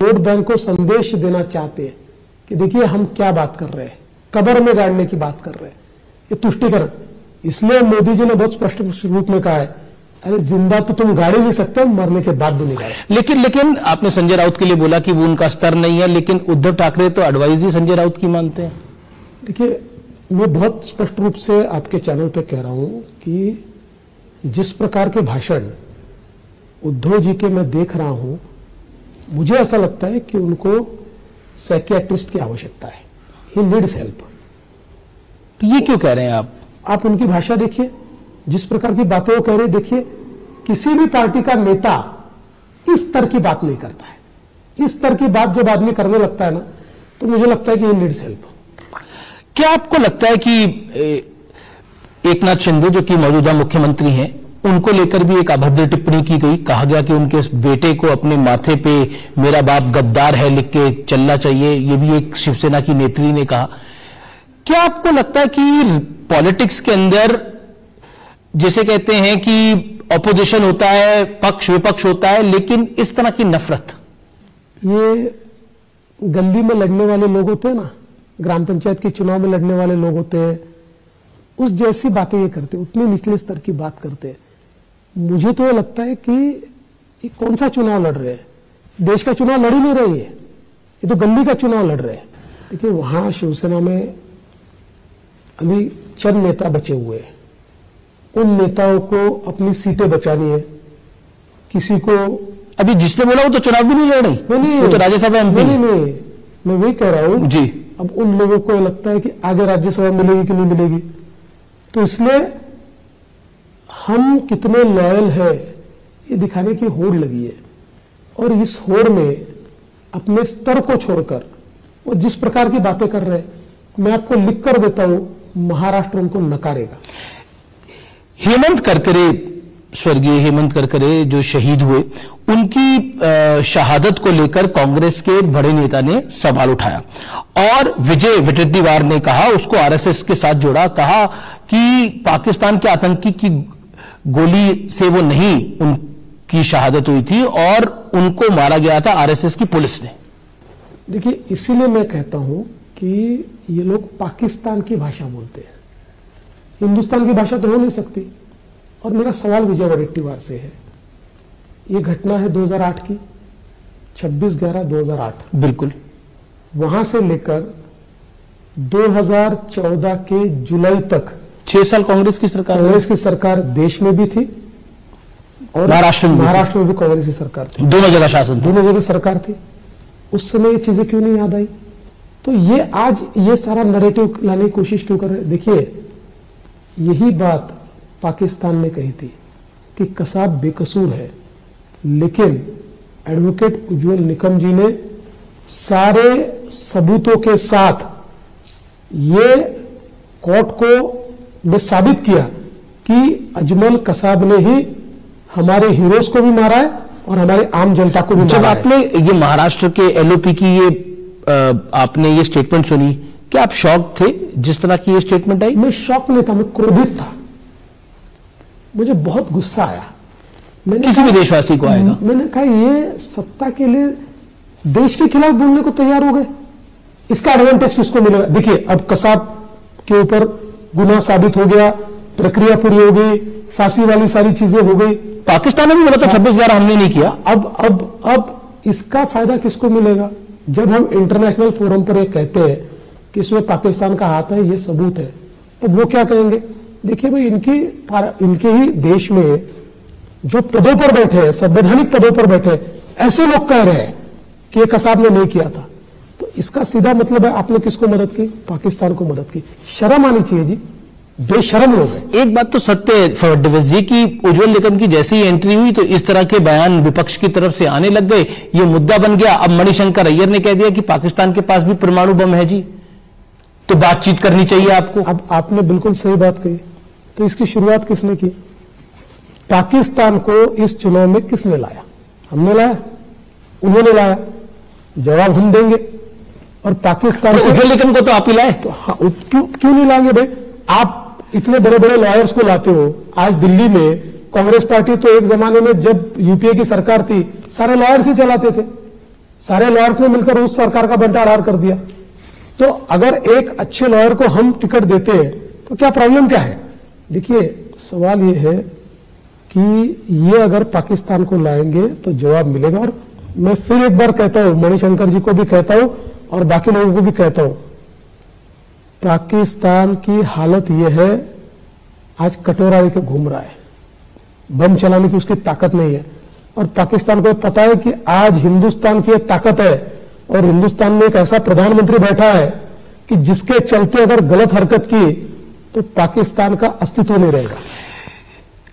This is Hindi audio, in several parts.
वोट बैंक को संदेश देना चाहते हैं कि देखिए हम क्या बात कर रहे हैं, कब्र में गाड़ने की बात कर रहे हैं, ये तुष्टिकरण। इसलिए मोदी जी ने बहुत स्पष्ट रूप में कहा है, अरे जिंदा तो तुम गाड़ी नहीं सकते, मरने के बाद भी नहीं गाड़ी। लेकिन आपने संजय राउत के लिए बोला कि वो उनका स्तर नहीं है, लेकिन उद्धव ठाकरे तो एडवाइस ही संजय राउत की मानते हैं। देखिए, मैं बहुत स्पष्ट रूप से आपके चैनल पे कह रहा हूं कि जिस प्रकार के भाषण उद्धव जी के मैं देख रहा हूं, मुझे ऐसा लगता है कि उनको साइकियाट्रिस्ट की आवश्यकता है। He needs help. तो ये क्यों कह रहे हैं आप उनकी भाषा देखिए, जिस प्रकार की बातें वो कह रहे हैं, देखिए किसी भी पार्टी का नेता इस स्तर की बात नहीं करता है। इस स्तर की बात जब आदमी करने लगता है ना, तो मुझे लगता है कि ही नीड्स हेल्प। क्या आपको लगता है कि एकनाथ शिंदे जो कि मौजूदा मुख्यमंत्री हैं, उनको लेकर भी एक अभद्र टिप्पणी की गई, कहा गया कि उनके बेटे को अपने माथे पे मेरा बाप गद्दार है लिख के चलना चाहिए, ये भी एक शिवसेना की नेत्री ने कहा। क्या आपको लगता है कि पॉलिटिक्स के अंदर जैसे कहते हैं कि ऑपोजिशन होता है, पक्ष विपक्ष होता है, लेकिन इस तरह की नफरत, ये गली में लड़ने वाले लोग होते हैं ना, ग्राम पंचायत के चुनाव में लड़ने वाले लोग होते हैं, उस जैसी बातें ये करते, उतने निचले स्तर की बात करते हैं। मुझे तो लगता है कि ये कौन सा चुनाव लड़ रहे हैं, देश का चुनाव लड़ ही नहीं रही है, ये तो गली का चुनाव लड़ रहे हैं। देखिए, वहां शिवसेना में अभी चंद नेता बचे हुए हैं, उन नेताओं को अपनी सीटें बचानी है। किसी को अभी जिसने बोला वो तो चुनाव भी नहीं लड़ रही, नहीं, वो तो राज्यसभा एमपी। नहीं, मैं वही कह रहा हूं जी। अब उन लोगों को लगता है कि आगे राज्यसभा मिलेगी कि नहीं मिलेगी, तो इसलिए हम कितने लॉयल है ये दिखाने की होड़ लगी है। और इस होड़ में अपने स्तर को छोड़कर वो जिस प्रकार की बातें कर रहे हैं, मैं आपको लिख कर देता हूं, महाराष्ट्र उनको नकारेगा। हेमंत करकरे, स्वर्गीय हेमंत करकरे जो शहीद हुए, उनकी शहादत को लेकर कांग्रेस के बड़े नेता ने सवाल उठाया और विजय वडेट्टीवार ने कहा, उसको आरएसएस के साथ जोड़ा, कहा कि पाकिस्तान के आतंकी की गोली से वो नहीं उनकी शहादत हुई थी और उनको मारा गया था आरएसएस की पुलिस ने। देखिए, इसीलिए मैं कहता हूं कि ये लोग पाकिस्तान की भाषा बोलते हैं, हिंदुस्तान की भाषा तो हो नहीं सकती। और मेरा सवाल विजय वडेट्टीवार से है, ये घटना है 2008 की, 26/11/2008। बिल्कुल। वहां से लेकर 2014 के जुलाई तक 6 साल कांग्रेस की सरकार देश में भी थी और महाराष्ट्र में भी कांग्रेस की सरकार थी, दोनों जगह शासन, दोनों जगह सरकार थी। उस समय ये चीजें क्यों नहीं याद आई? तो ये आज ये सारा नैरेटिव लाने की कोशिश क्यों कर रहे? देखिए, यही बात पाकिस्तान ने कही थी कि कसाब बेकसूर है, लेकिन एडवोकेट उज्जवल निकम जी ने सारे सबूतों के साथ ये कोर्ट को में साबित किया कि अजमल कसाब ने ही हमारे हीरोज को भी मारा है और हमारे आम जनता को भी मारा है। जब आपने ये महाराष्ट्र के एलओपी की ये आपने ये स्टेटमेंट सुनी, क्या आप शॉक थे जिस तरह की ये स्टेटमेंट आई? मैं शॉक नहीं था, मैं क्रोधित था, मुझे बहुत गुस्सा आया। मैंने किसी भी देशवासी को आएगा। मैंने कहा, ये सत्ता के लिए देश के खिलाफ बोलने को तैयार हो गए, इसका एडवांटेज किसको मिलेगा? देखिए, अब कसाब के ऊपर गुनाह साबित हो गया, प्रक्रिया पूरी हो गई, फांसी वाली सारी चीजें हो गई। पाकिस्तान ने भी बोला था 26/11 हमने नहीं किया। अब इसका फायदा किसको मिलेगा? जब हम इंटरनेशनल फोरम पर ये कहते हैं कि इसमें पाकिस्तान का हाथ है, ये सबूत है, तो वो क्या कहेंगे? देखिए भाई, इनके ही देश में जो पदों पर बैठे हैं, संवैधानिक पदों पर बैठे, ऐसे लोग कह रहे हैं कि ये कसाब ने नहीं किया था, तो इसका सीधा मतलब है आपने किसको मदद की? पाकिस्तान को मदद की। शर्म आनी चाहिए जी, बेशरम लोग हैं। एक बात तो सत्य है फडणवीस जी की, उज्जवल निकम की जैसे ही एंट्री हुई तो इस तरह के बयान विपक्ष की तरफ से आने लग गए, ये मुद्दा बन गया। अब मणिशंकर अय्यर ने कह दिया कि पाकिस्तान के पास भी परमाणु बम है जी, तो बातचीत करनी चाहिए आपको। अब आपने बिल्कुल सही बात कही, तो इसकी शुरुआत किसने की? पाकिस्तान को इस चुनाव में किसने लाया? हमने लाया? उन्होंने लाया? जवाब हम देंगे। और पाकिस्तान तो उज्जवल निकम को तो आप ही लाए, तो हाँ, क्यों नहीं लाएंगे भाई? आप इतने बड़े बड़े लॉयर्स को लाते हो। आज दिल्ली में कांग्रेस पार्टी तो एक जमाने में जब यूपीए की सरकार थी, सारे लॉयर्स ही चलाते थे। सारे लॉयर्स ने मिलकर उस सरकार का बंटाढार कर दिया। तो अगर एक अच्छे लॉयर को हम टिकट देते हैं तो क्या प्रॉब्लम क्या है? देखिए, सवाल यह है कि ये अगर पाकिस्तान को लाएंगे तो जवाब मिलेगा। और मैं फिर एक बार कहता हूं, मणिशंकर जी को भी कहता हूं और बाकी लोगों को भी कहता हूं, पाकिस्तान की हालत यह है, आज कटोरा लेकर घूम रहा है, बम चलाने की उसकी ताकत नहीं है। और पाकिस्तान को पता है कि आज हिंदुस्तान की ताकत है और हिंदुस्तान में एक ऐसा प्रधानमंत्री बैठा है कि जिसके चलते अगर गलत हरकत की तो पाकिस्तान का अस्तित्व नहीं रहेगा।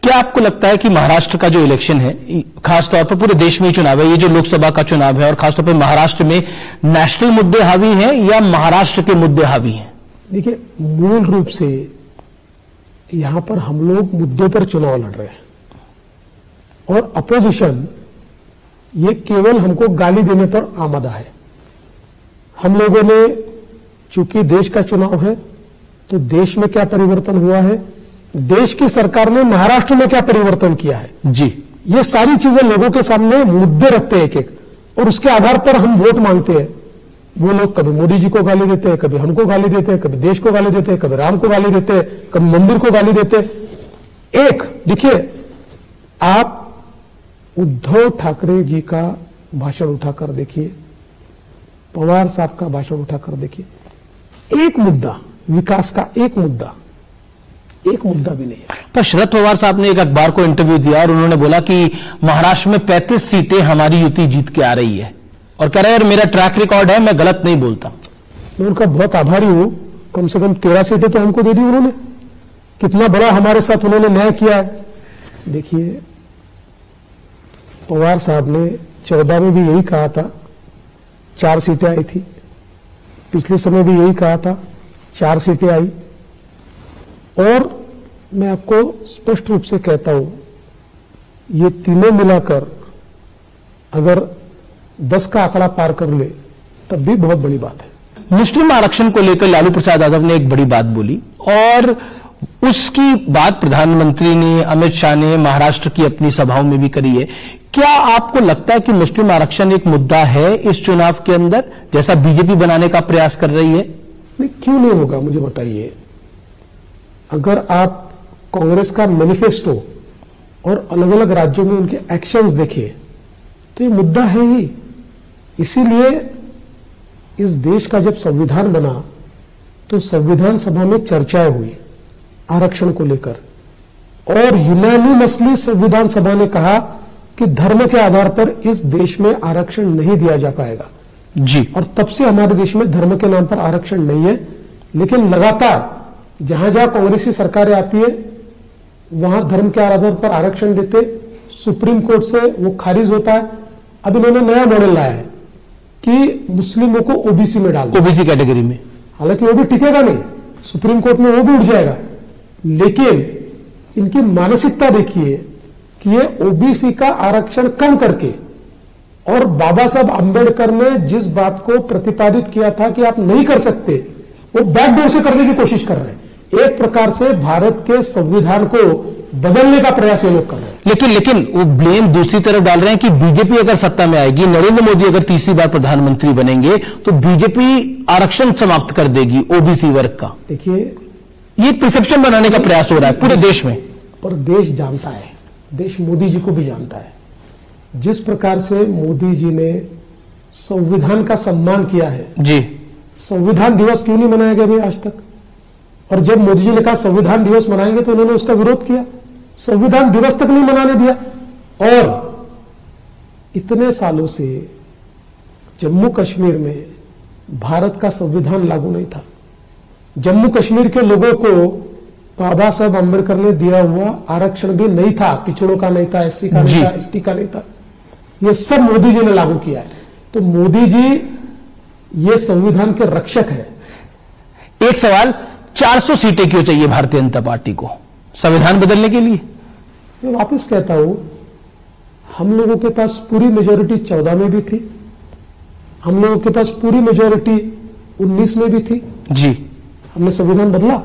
क्या आपको लगता है कि महाराष्ट्र का जो इलेक्शन है, खासतौर पर पूरे देश में ही चुनाव है, ये जो लोकसभा का चुनाव है और खासतौर पर महाराष्ट्र में नेशनल मुद्दे हावी हैं या महाराष्ट्र के मुद्दे हावी हैं? देखिए, मूल रूप से यहां पर हम लोग मुद्दों पर चुनाव लड़ रहे हैं और अपोजिशन ये केवल हमको गाली देने पर आमादा है। हम लोगों ने, चूंकि देश का चुनाव है तो देश में क्या परिवर्तन हुआ है, देश की सरकार ने महाराष्ट्र में क्या परिवर्तन किया है जी, ये सारी चीजें लोगों के सामने मुद्दे रखते हैं एक एक, और उसके आधार पर हम वोट मांगते हैं। वो लोग कभी मोदी जी को गाली देते हैं, कभी हमको गाली देते हैं, कभी देश को गाली देते हैं, कभी राम को गाली देते हैं, कभी मंदिर को गाली देते हैं। एक देखिए, आप उद्धव ठाकरे जी का भाषण उठाकर देखिए, पवार साहब का भाषण उठाकर देखिए, एक मुद्दा, विकास का एक मुद्दा भी नहीं है। पर शरद पवार साहब ने एक अखबार को इंटरव्यू दिया और उन्होंने बोला कि महाराष्ट्र में 35 सीटें हमारी युति जीत के आ रही है और कह रहे हैं मेरा ट्रैक रिकॉर्ड है, मैं गलत नहीं बोलता। मैं उनका बहुत आभारी हूं, कम से कम 13 सीटें तो हमको दे दी उन्होंने। कितना बड़ा हमारे साथ उन्होंने न्याय किया है। देखिए, पवार साहब ने 14 में भी यही कहा था, 4 सीटें आई थी, पिछले समय भी यही कहा था, 4 सीटें आई। और मैं आपको स्पष्ट रूप से कहता हूं, ये तीनों मिलाकर अगर 10 का आंकड़ा पार कर ले तब भी बहुत बड़ी बात है। मुस्लिम आरक्षण को लेकर लालू प्रसाद यादव ने एक बड़ी बात बोली और उसकी बात प्रधानमंत्री ने, अमित शाह ने महाराष्ट्र की अपनी सभाओं में भी करी है। क्या आपको लगता है कि मुस्लिम आरक्षण एक मुद्दा है इस चुनाव के अंदर, जैसा बीजेपी बनाने का प्रयास कर रही है? नहीं, क्यों नहीं होगा, मुझे बताइए। अगर आप कांग्रेस का मैनिफेस्टो और अलग अलग राज्यों में उनके एक्शंस देखें तो ये मुद्दा है ही। इसीलिए इस देश का जब संविधान बना तो संविधान सभा में चर्चाएं हुई आरक्षण को लेकर और यूनानिमसली संविधान सभा ने कहा कि धर्म के आधार पर इस देश में आरक्षण नहीं दिया जा पाएगा जी। और तब से हमारे देश में धर्म के नाम पर आरक्षण नहीं है। लेकिन लगातार जहां जहां कांग्रेसी सरकारें आती है वहां धर्म के आधार पर आरक्षण देते, सुप्रीम कोर्ट से वो खारिज होता है। अब इन्होंने नया मॉडल लाया है कि मुस्लिमों को ओबीसी में डाल दो, ओबीसी कैटेगरी में। हालांकि वो भी टिकेगा नहीं, सुप्रीम कोर्ट में वो भी उठ जाएगा। लेकिन इनकी मानसिकता देखिए कि ये ओबीसी का आरक्षण कम करके, और बाबा साहब अंबेडकर ने जिस बात को प्रतिपादित किया था कि आप नहीं कर सकते, वो बैकडोर से करने की कोशिश कर रहे हैं। एक प्रकार से भारत के संविधान को बदलने का प्रयास ये लोग कर रहे हैं। लेकिन वो ब्लेम दूसरी तरफ डाल रहे हैं कि बीजेपी अगर सत्ता में आएगी, नरेंद्र मोदी अगर तीसरी बार प्रधानमंत्री बनेंगे तो बीजेपी आरक्षण समाप्त कर देगी ओबीसी वर्ग का। देखिए, ये परसेप्शन बनाने का प्रयास हो रहा है पूरे देश में। पर देश जानता है, देश मोदी जी को भी जानता है, जिस प्रकार से मोदी जी ने संविधान का सम्मान किया है जी। संविधान दिवस क्यों नहीं मनाया गया भाई आज तक? और जब मोदी जी ने कहा संविधान दिवस मनाएंगे तो उन्होंने उसका विरोध किया, संविधान दिवस तक नहीं मनाने दिया। और इतने सालों से जम्मू कश्मीर में भारत का संविधान लागू नहीं था। जम्मू कश्मीर के लोगों को बाबा साहब अंबेडकर ने दिया हुआ आरक्षण भी नहीं था, पिछड़ों का नहीं था, एससी का नहीं था, एसटी का नहीं था। ये सब मोदी जी ने लागू किया है। तो मोदी जी ये संविधान के रक्षक है। एक सवाल, 400 सीटें क्यों चाहिए भारतीय जनता पार्टी को संविधान बदलने के लिए? मैं वापस कहता हूं, हम लोगों के पास पूरी मेजोरिटी 14 में भी थी, हम लोगों के पास पूरी मेजोरिटी 19 में भी थी जी। हमने संविधान बदला।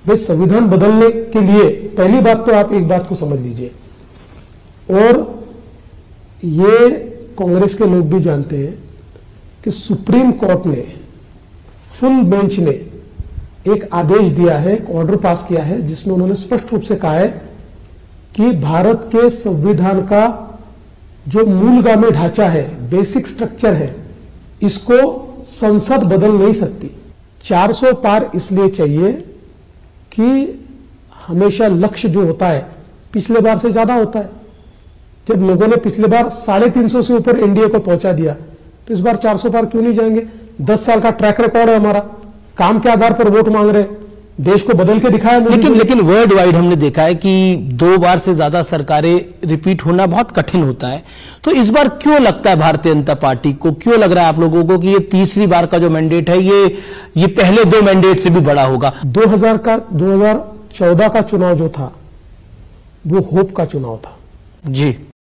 भाई, संविधान बदलने के लिए पहली बात तो आप एक बात को समझ लीजिए, और ये कांग्रेस के लोग भी जानते हैं कि सुप्रीम कोर्ट ने, फुल बेंच ने एक आदेश दिया है, एक ऑर्डर पास किया है, जिसमें उन्होंने स्पष्ट रूप से कहा है कि भारत के संविधान का जो मूलगामी ढांचा है, बेसिक स्ट्रक्चर है, इसको संसद बदल नहीं सकती। 400 पार इसलिए चाहिए कि हमेशा लक्ष्य जो होता है पिछले बार से ज्यादा होता है। जब लोगों ने पिछले बार 350 से ऊपर एनडीए को पहुंचा दिया, तो इस बार 400 पार क्यों नहीं जाएंगे? 10 साल का ट्रैक रिकॉर्ड है हमारा, काम के आधार पर वोट मांग रहे हैं, देश को बदल के दिखाया। लेकिन वर्ल्ड वाइड हमने देखा है कि 2 बार से ज्यादा सरकारें रिपीट होना बहुत कठिन होता है। तो इस बार क्यों लगता है भारतीय जनता पार्टी को, क्यों लग रहा है आप लोगों को कि ये तीसरी बार का जो मैंडेट है ये पहले 2 मैंडेट से भी बड़ा होगा? 2014 का चुनाव जो था वो होप का चुनाव था। जी।